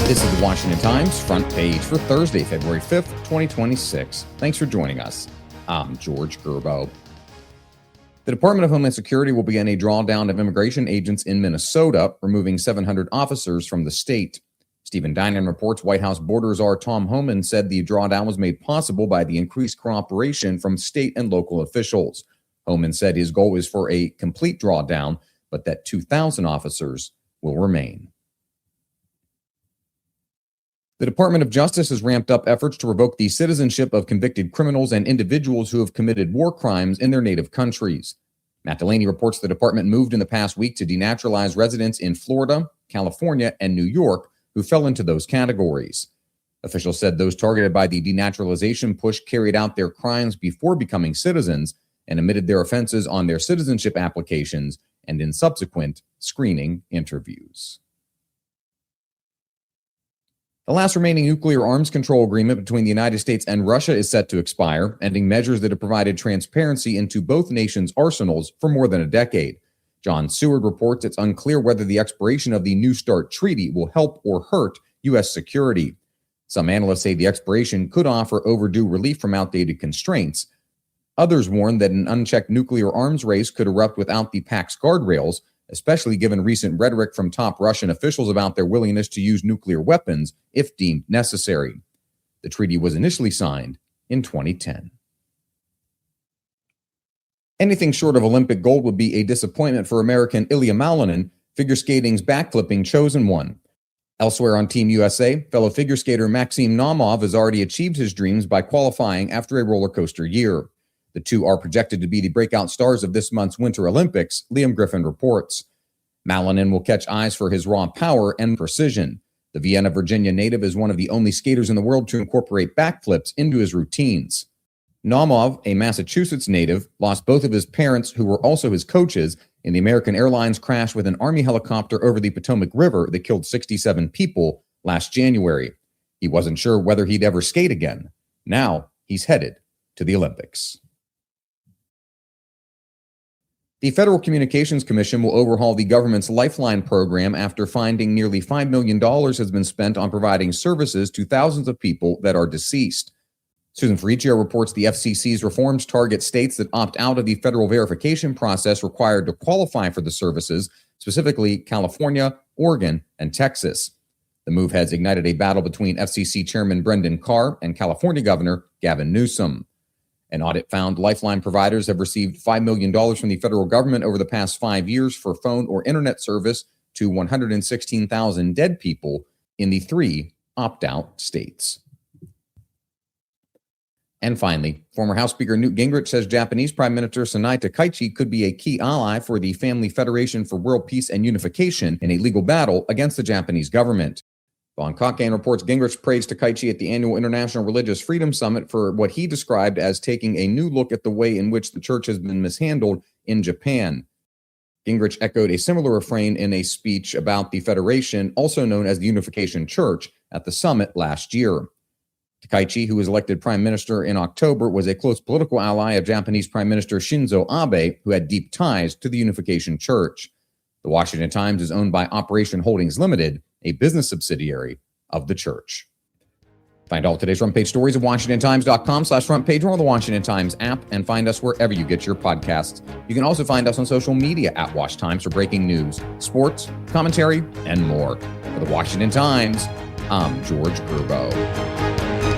This is the Washington Times front page for Thursday, February 5th, 2026. Thanks for joining us. I'm George Gerbo. The Department of Homeland Security will begin a drawdown of immigration agents in Minnesota, removing 700 officers from the state. Stephen Dinan reports White House Border Czar Tom Homan said the drawdown was made possible by the increased cooperation from state and local officials. Homan said his goal is for a complete drawdown, but that 2,000 officers will remain. The Department of Justice has ramped up efforts to revoke the citizenship of convicted criminals and individuals who have committed war crimes in their native countries. Matt Delaney reports the department moved in the past week to denaturalize residents in Florida, California, and New York who fell into those categories. Officials said those targeted by the denaturalization push carried out their crimes before becoming citizens and admitted their offenses on their citizenship applications and in subsequent screening interviews. The last remaining nuclear arms control agreement between the United States and Russia is set to expire, ending measures that have provided transparency into both nations' arsenals for more than a decade. John Seward reports it's unclear whether the expiration of the New START treaty will help or hurt U.S. security. Some analysts say the expiration could offer overdue relief from outdated constraints. Others warn that an unchecked nuclear arms race could erupt without the pact's guardrails, especially given recent rhetoric from top Russian officials about their willingness to use nuclear weapons if deemed necessary. The treaty was initially signed in 2010. Anything short of Olympic gold would be a disappointment for American Ilya Malinin, figure skating's backflipping chosen one. Elsewhere on Team USA, fellow figure skater Maxim Naumov has already achieved his dreams by qualifying after a roller coaster year. The two are projected to be the breakout stars of this month's Winter Olympics, Liam Griffin reports. Malinin will catch eyes for his raw power and precision. The Vienna, Virginia native is one of the only skaters in the world to incorporate backflips into his routines. Naumov, a Massachusetts native, lost both of his parents, who were also his coaches, in the American Airlines crash with an Army helicopter over the Potomac River that killed 67 people last January. He wasn't sure whether he'd ever skate again. Now he's headed to the Olympics. The Federal Communications Commission will overhaul the government's Lifeline program after finding nearly $5 million has been spent on providing services to thousands of people that are deceased. Susan Ferricchio reports the FCC's reforms target states that opt out of the federal verification process required to qualify for the services, specifically California, Oregon, and Texas. The move has ignited a battle between FCC Chairman Brendan Carr and California Governor Gavin Newsom. An audit found Lifeline providers have received $5 million from the federal government over the past 5 years for phone or internet service to 116,000 dead people in the 3 opt-out states. And finally, former House Speaker Newt Gingrich says Japanese Prime Minister Sanae Takaichi could be a key ally for the Family Federation for World Peace and Unification in a legal battle against the Japanese government. Von Kockan reports Gingrich praised Takaichi at the annual International Religious Freedom Summit for what he described as taking a new look at the way in which the church has been mishandled in Japan. Gingrich echoed a similar refrain in a speech about the Federation, also known as the Unification Church, at the summit last year. Takaichi, who was elected prime minister in October, was a close political ally of Japanese Prime Minister Shinzo Abe, who had deep ties to the Unification Church. The Washington Times is owned by Operation Holdings Limited, a business subsidiary of the church. Find all today's front page stories at WashingtonTimes.com/front page or on the Washington Times app, and find us wherever you get your podcasts. You can also find us on social media at Wash Times for breaking news, sports, commentary, and more. For the Washington Times, I'm George Gerbo.